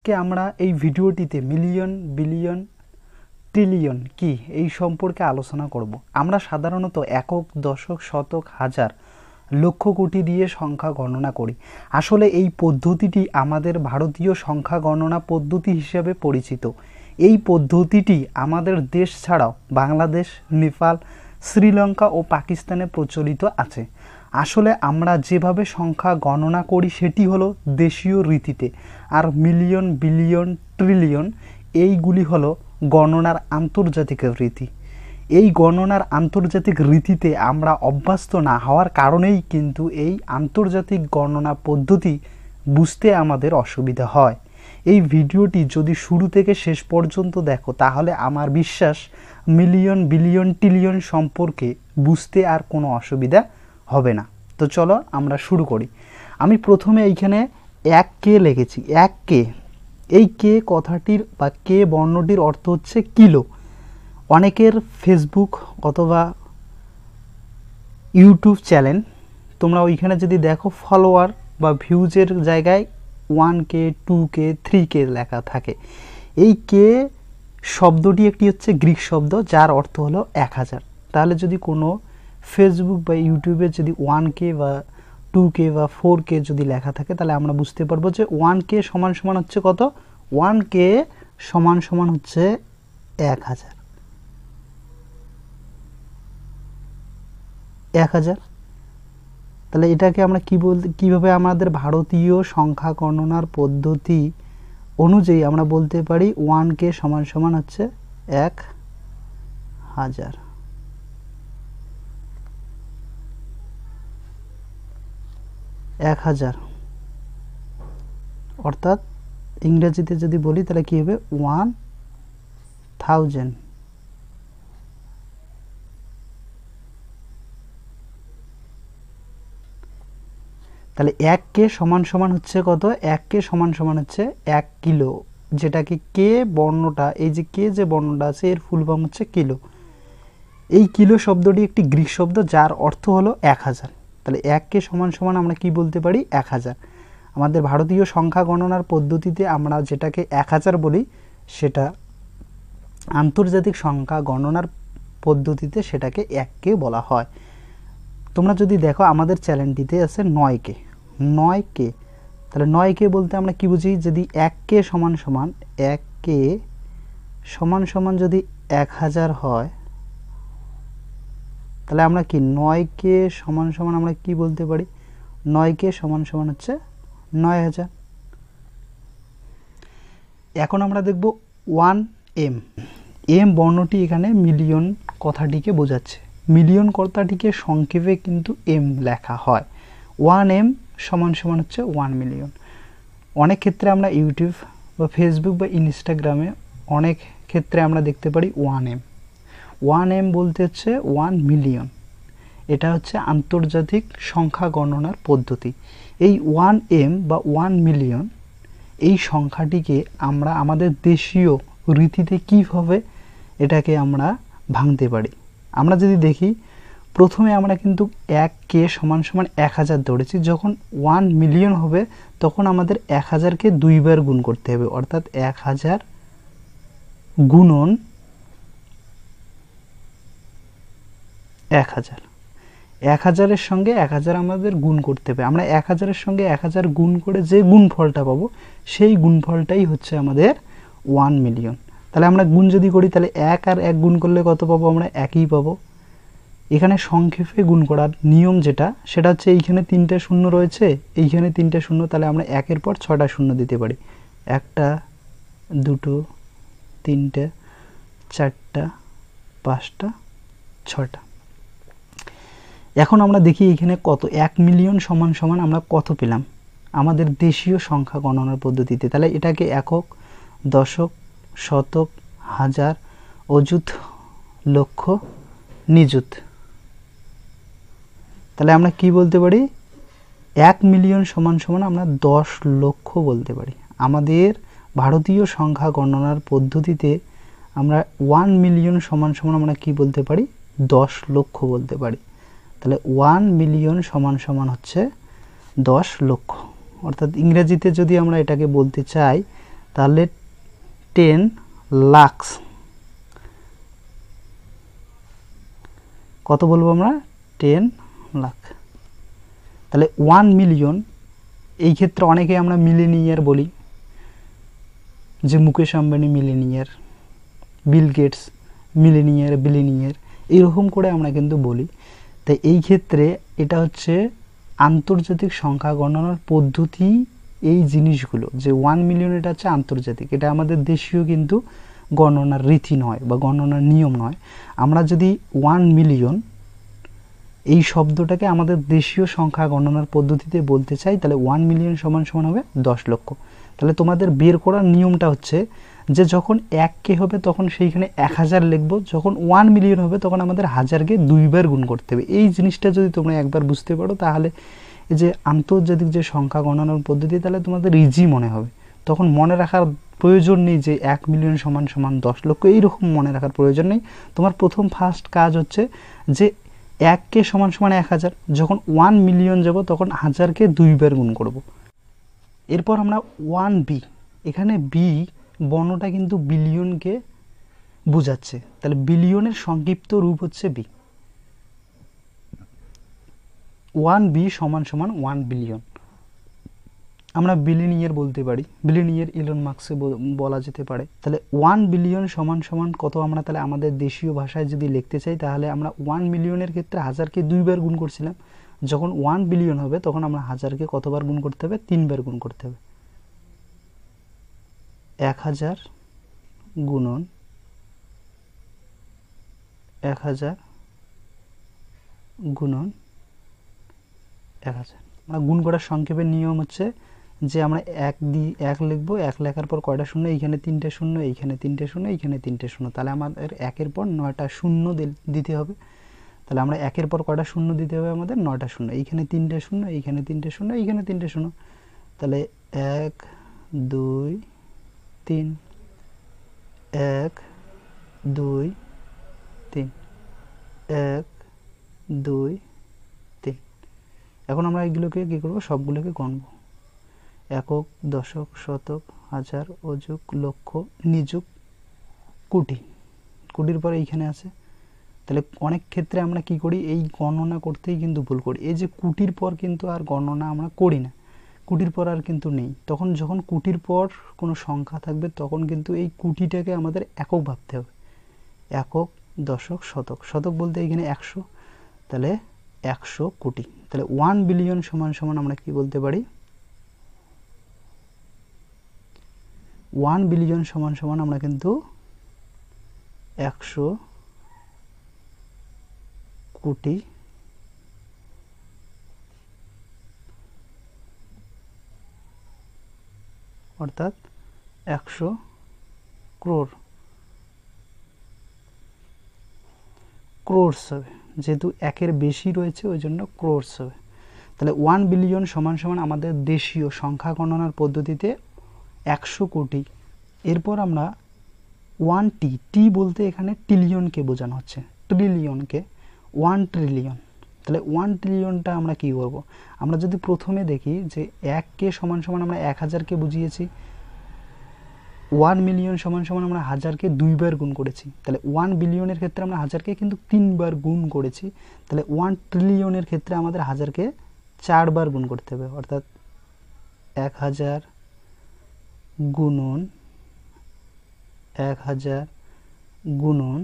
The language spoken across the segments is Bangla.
আমরা এই ভিডিওটিতে মিলিয়ন, বিলিয়ন, ট্রিলিয়ন কি এই সম্পর্কে আলোচনা করব। আমরা সাধারণত একক, দশক, শতক, হাজার, লক্ষ, কোটি দিয়ে সংখ্যা গণনা করি। আসলে এই পদ্ধতিটি আমাদের ভারতীয় সংখ্যা গণনা পদ্ধতি হিসেবে পরিচিত। এই পদ্ধতিটি আমাদের দেশ ছাড়াও বাংলাদেশ, নেপাল, শ্রীলঙ্কা ও পাকিস্তানে প্রচলিত আছে। আসলে আমরা যেভাবে সংখ্যা গণনা করি সেটি হলো দেশীয় রীতিতে, আর মিলিয়ন, বিলিয়ন, ট্রিলিয়ন এইগুলি হলো গণনার আন্তর্জাতিক রীতি। এই গণনার আন্তর্জাতিক রীতিতে আমরা অভ্যস্ত না হওয়ার কারণেই কিন্তু এই আন্তর্জাতিক গণনা পদ্ধতি বুঝতে আমাদের অসুবিধা হয়। এই ভিডিওটি যদি শুরু থেকে শেষ পর্যন্ত দেখো তাহলে আমার বিশ্বাস মিলিয়ন, বিলিয়ন, ট্রিলিয়ন সম্পর্কে বুঝতে আর কোনো অসুবিধা হবে না। তো চলো আমরা শুরু করি। আমি প্রথমে এইখানে 1K লিখেছি। 1K, এই কে কথাটির বা কে বর্ণটির অর্থ হচ্ছে কিলো। অনেকের ফেসবুক অথবা ইউটিউব চ্যানেল তোমরা ওইখানে যদি দেখো ফলোয়ার বা ভিউজের জায়গায় 1K, 2K, 3K লেখা থাকে। এই কে শব্দটি একটি হচ্ছে গ্রিক শব্দ যার অর্থ হলো 1000। তাহলে যদি কোনো ফেসবুক বা ইউটিউবে যদি 1K বা 2K বা 4K যদি লেখা থাকে তাহলে আমরা বুঝতে পারবো যে 1K সমান সমান হচ্ছে কত। 1K সমান সমান হচ্ছে 1000। 1000, তাহলে এটাকে আমরা কিভাবে আমাদের ভারতীয় সংখ্যা গণনার পদ্ধতি অনুযায়ী আমরা বলতে পারি 1K সমান সমান হচ্ছে 1000। 1000 অর্থাৎ ইংরেজিতে যদি বলি তাহলে কি হবে 1000। তাহলে 1K সমান সমান হচ্ছে কত। 1K সমান সমান হচ্ছে 1 কিলো, যেটাকে কে বর্ণটা, এই যে কে যে বর্ণটা আছে এর ফুল ফর্ম হচ্ছে কিলো। এই কিলো শব্দটি একটি গ্রিক শব্দ যার অর্থ হলো 1000। তাহলে 1K সমান সমান আমরা কি বলতে পারি 1000। আমাদের ভারতীয় সংখ্যা গণনার পদ্ধতিতে আমরা যেটাকে 1000 বলি সেটা আন্তর্জাতিক সংখ্যা গণনার পদ্ধতিতে সেটাকে 1K বলা হয়। তোমরা যদি দেখো আমাদের চ্যানেলটিতে আছে 9K। 9K, তাহলে 9K বলতে আমরা কি বুঝি, যদি 1K সমান সমান 1K সমান সমান যদি 1000 হয় তাহলে আমরা কি 9K সমান সমান আমরা কি বলতে পারি 9K সমান সমান হচ্ছে 9000। এখন আমরা দেখব 1M। এম বর্ণটি এখানে মিলিয়ন কথাটিকে বোঝাচ্ছে। মিলিয়ন কথাটিকে সংক্ষেপে কিন্তু এম লেখা হয়। 1M সমান সমান হচ্ছে 1 মিলিয়ন। অনেক ক্ষেত্রে আমরা ইউটিউব বা ফেসবুক বা ইনস্টাগ্রামে অনেক ক্ষেত্রে আমরা দেখতে পারি 1M। 1M বলতে হচ্ছে 1 মিলিয়ন। এটা হচ্ছে আন্তর্জাতিক সংখ্যা গণনার পদ্ধতি। এই 1M বা 1 মিলিয়ন এই সংখ্যাটিকে আমরা আমাদের দেশীয় রীতিতে কিভাবে এটাকে আমরা ভাঙতে পারি। আমরা যদি দেখি প্রথমে আমরা কিন্তু 1K সমান সমান 1000 ধরেছি। যখন 1 মিলিয়ন হবে তখন আমাদের 1000কে 2 বার গুণ করতে হবে, অর্থাৎ 1000 গুণন 1000। 1000-এর সঙ্গে 1000 আমাদের গুণ করতে হবে। আমরা 1000-এর সঙ্গে 1000 গুণ করে যে গুণফলটা পাবো সেই গুণফলটাই হচ্ছে আমাদের 1 মিলিয়ন। তাহলে আমরা গুণ যদি করি তাহলে 1 আর 1 গুণ করলে কত পাবো, আমরা 1ই পাবো। এখানে সংক্ষেপে গুণ করার নিয়ম যেটা সেটা হচ্ছে এইখানে 3টে শূন্য রয়েছে, এইখানে 3টে শূন্য, তাহলে আমরা 1-এর পর 6টা শূন্য দিতে পারি। 1টা, 2টো, 3টে, 4টা, 5টা, 6টা। এখন আমরা দেখি এখানে কত 1 মিলিয়ন সমান সমান আমরা কত পেলাম আমাদের দেশীয় সংখ্যা গণনার পদ্ধতিতে। তাহলে এটাকে একক, দশক, শতক, হাজার, অযুত, লক্ষ, নিযুত। তাহলে আমরা কি বলতে পারি 1 মিলিয়ন সমান সমান আমরা 10 লক্ষ বলতে পারি। আমাদের ভারতীয় সংখ্যা গণনার পদ্ধতিতে আমরা 1 মিলিয়ন সমান সমান আমরা কি বলতে পারি 10 লক্ষ বলতে পারি। তাহলে 1 মিলিয়ন সমান সমান হচ্ছে 10 লক্ষ। অর্থাৎ ইংরেজিতে যদি আমরা এটাকে বলতে চাই তাহলে 10 লাখ, কত বলবো আমরা? 10 লাখ। তাহলে 1 মিলিয়ন, এই ক্ষেত্রে অনেকে আমরা মিলেনিয়ার বলি, যে Mukesh Ambani millionaire, Bill Gates millionaire, billionaire, এরকম করে আমরা কিন্তু বলি। তাই এই ক্ষেত্রে এটা হচ্ছে আন্তর্জাতিক সংখ্যা গণনার পদ্ধতি। এই জিনিসগুলো যে 1 মিলিয়ন, এটা হচ্ছে আন্তর্জাতিক, এটা আমাদের দেশীয় কিন্তু গণনার রীতি নয় বা গণনার নিয়ম নয়। আমরা যদি 1 মিলিয়ন এই শব্দটাকে আমাদের দেশীয় সংখ্যা গণনার পদ্ধতিতে বলতে চাই, তাহলে 1 মিলিয়ন সমান সমান হবে 10 লক্ষ। তাহলে তোমাদের বের করার নিয়মটা হচ্ছে যে যখন 1K হবে তখন সেইখানে 1000 লিখবো, যখন 1 মিলিয়ন হবে তখন আমাদের 1000কে 2 বার গুণ করতে হবে। এই জিনিসটা যদি তোমরা একবার বুঝতে পারো, তাহলে এই যে আন্তর্জাতিক যে সংখ্যা গণনার পদ্ধতি, তাহলে তোমাদের ইজি মনে হবে। তখন মনে রাখার প্রয়োজন নেই যে 1 মিলিয়ন সমান সমান 10 লক্ষ, এইরকম মনে রাখার প্রয়োজন নেই। তোমার প্রথম ফার্স্ট কাজ হচ্ছে যে 1K সমান সমান 1000, যখন 1 মিলিয়ন যাব তখন 1000কে 2 বার গুণ করব। এরপর আমরা 1B, এখানে বি বর্ণটা কিন্তু বিলিয়নকে বোঝাচ্ছে, তাহলে বিলিয়নের সংক্ষিপ্ত রূপ হচ্ছে বি। 1B সমান সমান 1 বিলিয়ন। আমরা বিলিনিয়ার বলতে পারি, বিলিনিয়ার ইলন মাস্ককে বলা যেতে পারে। তাহলে 1 বিলিয়ন সমান সমান কত, আমরা তাহলে আমাদের দেশীয় ভাষায় যদি লিখতে চাই, তাহলে আমরা 1 মিলিয়নের ক্ষেত্রে 1000কে 2 বার গুণ করছিলাম, যখন 1 বিলিয়ন হবে তখন আমরা 1000কে কতবার গুণ করতে হবে? 3 বার গুণ করতে হবে। 1000 গুণন 1000 গুণন 1000। আমরা গুণ করার সংক্ষেপের নিয়ম হচ্ছে যে আমরা 1 লিখবো, 1 লেখার পর কয়টা শূন্য? এইখানে 3টে শূন্য, এইখানে 3টে শূন্য, এইখানে 3টে শূন্য, তাহলে আমাদের 1-এর পর 9টা শূন্য দিতে হবে। তাহলে আমরা 1-এর পর কয়টা শূন্য দিতে হবে? আমাদের 9টা শূন্য। এইখানে 3টে শূন্য, এইখানে 3টে শূন্য, এইখানে 3টে শূন্য, তাহলে 1 2 3, 1 2 3, 1 2 3। এখন আমরা এগুলোকে কী করবো? সবগুলোকে গণবো। একক, দশক, শতক, হাজার, অযুগ, লক্ষ, নিযুগ, কোটি। কোটির পরে এইখানে আছে। তাহলে অনেক ক্ষেত্রে আমরা কি করি? এই গণনা করতেই কিন্তু ভুল করি। এই যে কোটির পর কিন্তু আর গণনা আমরা করি না, কোটির পর আর কিন্তু নেই। তখন যখন কোটির পর কোনো সংখ্যা থাকবে তখন কিন্তু এই কোটিটাকে আমাদের একক ভাবতে হবে। একক, দশক, শতক। শতক বলতে এখানে 100, তাহলে 100 কোটি। তাহলে 1 বিলিয়ন সমান সমান আমরা কি বলতে পারি? 1 বিলিয়ন সমান সমান আমরা কিন্তু 100 কোটি অর্থাৎ 100 ক্রোড়, ক্রোড়স হবে, যেহেতু 1-এর বেশি রয়েছে ওই জন্য ক্রোড়স হবে। তাহলে 1 বিলিয়ন সমান সমান আমাদের দেশীয় সংখ্যা গণনার পদ্ধতিতে 100 কোটি। এরপর আমরা 1T, টি বলতে এখানে ট্রিলিয়নকে বোঝানো হচ্ছে, ট্রিলিয়নকে 1 ট্রিলিয়ন। তাহলে 1 ট্রিলিয়নটা আমরা কি করব? আমরা যদি প্রথমে দেখি যে 1K সমান সমান আমরা 1000কে বুঝিয়েছি, 1 মিলিয়ন সমান সমান আমরা 1000কে 2 বার গুণ করেছি, তাহলে 1 বিলিয়নের ক্ষেত্রে আমরা 1000কে কিন্তু 3 বার গুণ করেছি। তাহলে 1 ট্রিলিয়নের ক্ষেত্রে আমাদের 1000কে 4 বার গুণ করতে হবে, অর্থাৎ 1000 গুণন 1000 গুণন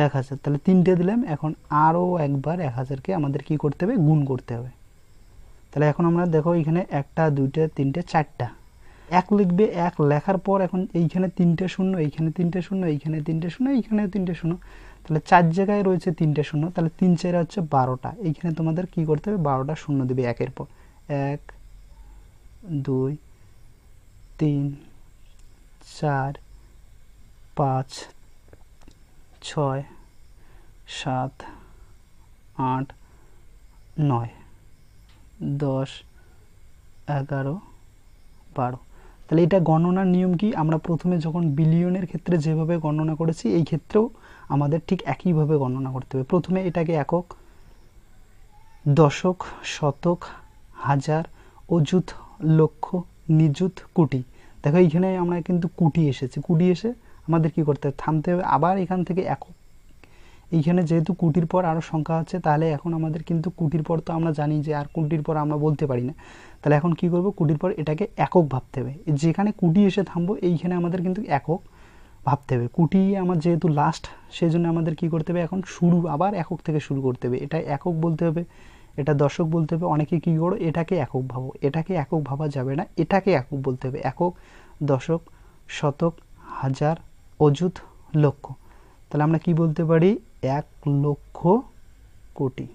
1000, তাহলে 3টে দিলাম। এখন আরও একবার 1000কে আমাদের কি করতে হবে? গুণ করতে হবে। তাহলে এখন আমরা দেখো এখানে 1টা 2টা 3টে 4টা 1 লিখবে, 1 লেখার পর এখন এইখানে 3টে শূন্য, এইখানে 3টে শূন্য, এইখানে 3টে শূন্য, এইখানেও 3টে শূন্য, তাহলে 4 জায়গায় রয়েছে 3টে শূন্য, তাহলে 3 4 হচ্ছে 12টা। এইখানে তোমাদের কি করতে হবে? 12টা শূন্য দেবে 1-এর পর। 1 2 3 4 5 6 7 8 9 10 11 12। তাহলে এটা গণনার নিয়ম কি? আমরা প্রথমে যখন বিলিয়নের ক্ষেত্রে যেভাবে গণনা করেছি, এই ক্ষেত্রেও আমাদের ঠিক একইভাবে গণনা করতে হবে। প্রথমে এটাকে একক, দশক, শতক, হাজার, অযুত, লক্ষ, নিযুত কোটি। দেখো এইখানে আমরা কিন্তু কোটি এসেছে, কোটি এসে আমাদের কি করতে হবে, থামতে হবে, আবার এখান থেকে একক। এইখানে যেহেতু কোটির পর আরও সংখ্যা আছে, তাহলে এখন আমাদের কিন্তু কোটির পর তো আমরা জানি যে আর কোটির পর আমরা বলতে পারি না, তাহলে এখন কি করব, কোটির পর এটাকে একক ভাবতে হবে। যেখানে কোটি এসে থামবো এইখানে আমাদের কিন্তু একক ভাবতে হবে। কোটি আমার যেহেতু লাস্ট, সেই জন্য আমাদের কি করতে হবে, এখন শুরু আবার একক থেকে শুরু করতে হবে। এটা একক বলতে হবে, এটা দশক বলতে হবে। অনেকে কী করো, এটাকে একক ভাবো, এটাকে একক ভাবা যাবে না, এটাকে একক বলতে হবে। একক, দশক, শতক, হাজার, অযুত, লক্ষ। তাহলে আমরা কি বলতে পারি, 1,00,000 কোটি।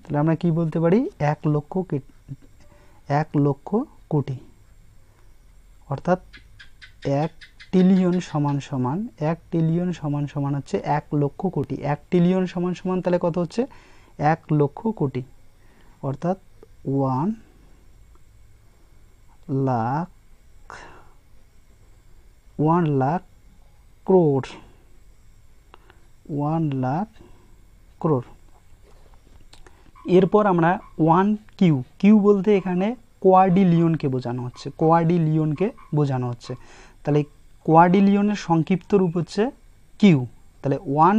তাহলে আমরা কি বলতে পারি, 1,00,000 কোটি, অর্থাৎ 1 ট্রিলিয়ন সমান সমান 1 ট্রিলিয়ন সমান সমান হচ্ছে 1,00,000 কোটি। 1 ট্রিলিয়ন সমান সমান তাহলে কত হচ্ছে, 1,00,000 কোটি, অর্থাৎ 1,00,000 ক্রোড়। 1,00,000 ক্রোড়। এরপর আমরা 1 কিউ, কিউ বলতে এখানে কোয়ার্ডিলিয়নকে বোঝানো হচ্ছে, কোয়ার্ডিলিয়নকে বোঝানো হচ্ছে। তাহলে কোয়ার্ডিলিয়নের সংক্ষিপ্ত রূপ হচ্ছে কিউ। তাহলে 1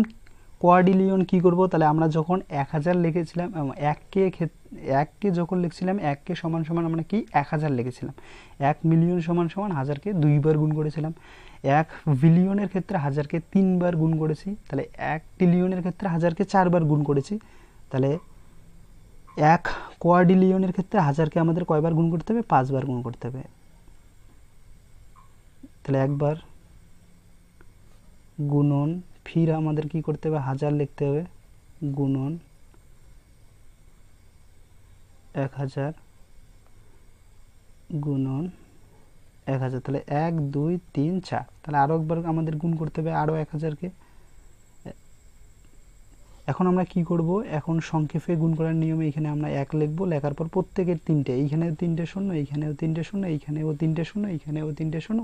কোয়ার্ডিলিয়ন কি করব, তাহলে আমরা যখন 1000 লিখেছিলাম, এককে যখন লিখছিলাম, এককে সমান সমান আমরা কি 1000 লিখেছিলাম। 1 মিলিয়ন সমান সমান হাজারকে 2 বার গুণ করেছিলাম। 1 বিলিয়নের ক্ষেত্রে হাজারকে 3 বার গুণ করেছি। তাহলে 1 ট্রিলিয়নের ক্ষেত্রে হাজারকে 4 বার গুণ করেছি। তাহলে 1 কোয়ার্ডিলিয়নের ক্ষেত্রে হাজারকে আমাদের কয়বার গুণ করতে হবে, 5 বার গুণ করতে হবে। তাহলে একবার গুণন, ফির আমাদের কি করতে হবে, হাজার লিখতে হবে, গুণন 1000, গুণন 1000। তাহলে 1 2 3 4। তাহলে আরও একবার আমাদের গুণ করতে হবে আরও 1000কে। এখন আমরা কি করব, এখন সংক্ষেপে গুণ করার নিয়মে এখানে আমরা 1 লিখব, লেখার পর প্রত্যেকের 3টে, এইখানেও 3টে শূন্য, এইখানেও 3টে শূন্য, এইখানেও 3টে শূন্য, এইখানেও 3টে শূন্য,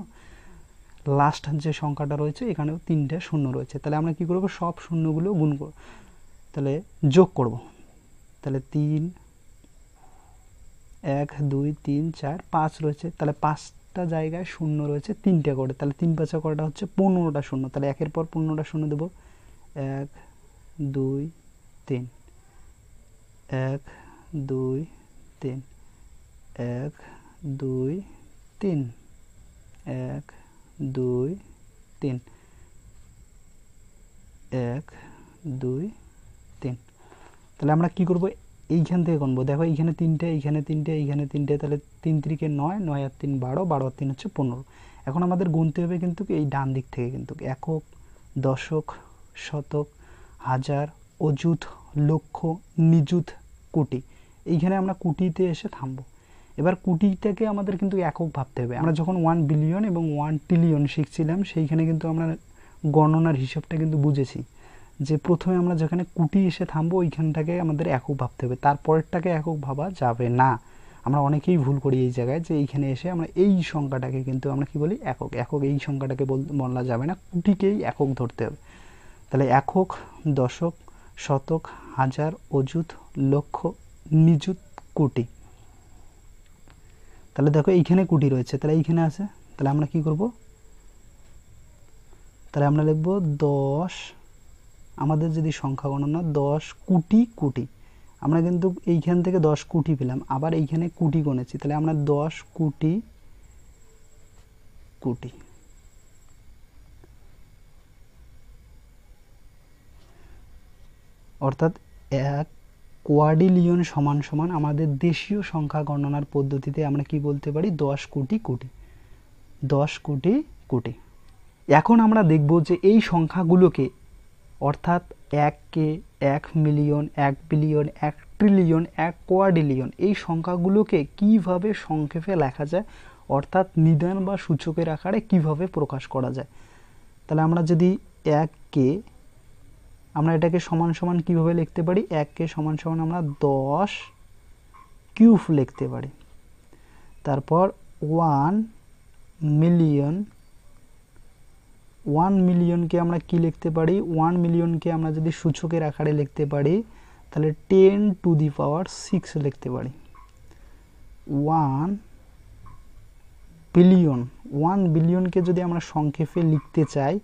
লাস্ট যে সংখ্যাটা রয়েছে এখানেও 3টে শূন্য রয়েছে। তাহলে আমরা কি করব, সব শূন্যগুলো গুণ করব, তাহলে যোগ করব। তাহলে 3, 1 2 3 4 5 রয়েছে। তাহলে 5টা জায়গায় শূন্য রয়েছে 3টে করে। তাহলে 3 5 কয়টা হচ্ছে, 15টা শূন্য। তাহলে একের পর 15টা শূন্য দেবো, 1 2 3, 1 2 3, 1 2 3, 1 2 3, 1 2 3। তাহলে আমরা কি করব, এইখান থেকে গুনবো। দেখো এইখানে 3টে, এইখানে 3টে, এইখানে 3টে, তাহলে 3 3 9, 9 আর 3 12, 12 আর 3 হচ্ছে 15। এখন আমাদের গুনতে হবে কিন্তু এই ডান দিক থেকে, কিন্তু একক, দশক, শতক, হাজার, অযুত, লক্ষ, নিযুত, কোটি। এইখানে আমরা কোটিতে এসে থামবো। এবার কোটিটাকে আমাদের কিন্তু একক ভাবতে হবে। আমরা যখন 1 বিলিয়ন এবং 1 ট্রিলিয়ন শিখছিলাম, সেইখানে কিন্তু আমরা গণনার হিসাবটা কিন্তু বুঝেছি যে প্রথমে আমরা যেখানে কোটি এসে থামবো ওইখানটাকে আমাদের একক ভাবতে হবে, তারপরেরটাকে একক ভাবা যাবে না। আমরা অনেকেই ভুল করি এই জায়গায়, যে এইখানে এসে আমরা এই সংখ্যাটাকে কিন্তু আমরা কি বলি, একক। একক এই সংখ্যাটাকে বলা যাবে না, কোটিকেই একক ধরতে হবে। তাহলে একক, দশক, শতক, হাজার, অযুত, লক্ষ, নিযুত, কোটি। তাহলে দেখো এইখানে কোটি রয়েছে, তাহলে এইখানে আছে। তাহলে আমরা কি করব, তাহলে আমরা লিখব 10, আমাদের যদি সংখ্যা গণনা 10 কোটি কোটি। আমরা কিন্তু এইখান থেকে 10 কোটি পেলাম, আবার এইখানে কোটি গণেছি, তাহলে আমরা 10 কোটি কোটি। অর্থাৎ 1 কোয়ার্ডিলিয়ন সমান সমান আমাদের দেশীয় সংখ্যা গণনার পদ্ধতিতে আমরা কি বলতে পারি, 10 কোটি কোটি। 10 কোটি কোটি। এখন আমরা দেখব যে এই সংখ্যাগুলোকে, অর্থাৎ 1কে, 1 মিলিয়ন, 1 বিলিয়ন, 1 ট্রিলিয়ন, 1 কোয়ার্ডিলিয়ন, এই সংখ্যাগুলোকে কিভাবে সংক্ষেপে লেখা যায়, অর্থাৎ নিদান বা সূচকের আকারে কিভাবে প্রকাশ করা যায়। তাহলে আমরা যদি 1কে, আমরা এটাকে সমান সমান কিভাবে লিখতে পারি, 1কে সমান সমান আমরা 10 কিউব লিখতে পারি। তারপর 1 মিলিয়ন 1 মিলিয়নকে আমরা কি লিখতে পারি? 1 মিলিয়নকে আমরা যদি সূচকের আকারে লিখতে পারি তাহলে 10 টু দি পাওয়ার 6 লিখতে পারি। 1 বিলিয়ন, 1 বিলিয়নকে যদি আমরা সংক্ষেপে লিখতে চাই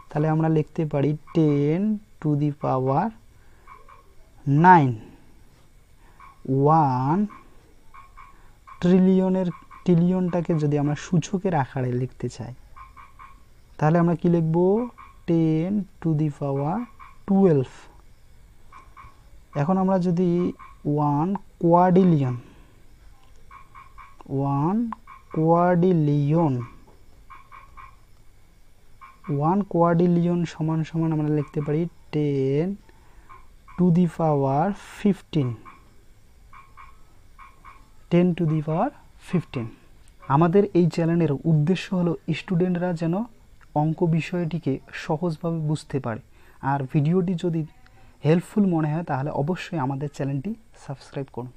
তাহলে আমরা লিখতে পারি 10 টু দি পাওয়ার 9। 1 ট্রিলিয়নটাকে যদি আমরা সূচকের আকারে লিখতে চাই তাহলে আমরা কি লিখব? 10 টু দি পাওয়ার 12। এখন আমরা যদি 1 কোয়াড্রিলিয়ন সমান সমান আমরা লিখতে পারি 10 to the power 15। 10 to the পাওয়ার 15। আমাদের এই চ্যানেলের উদ্দেশ্য হলো স্টুডেন্টরা যেন অঙ্ক বিষয়টিকে সহজভাবে বুঝতে পারে। আর ভিডিওটি যদি হেল্পফুল মনে হয় তাহলে অবশ্যই আমাদের চ্যানেলটি সাবস্ক্রাইব করুন।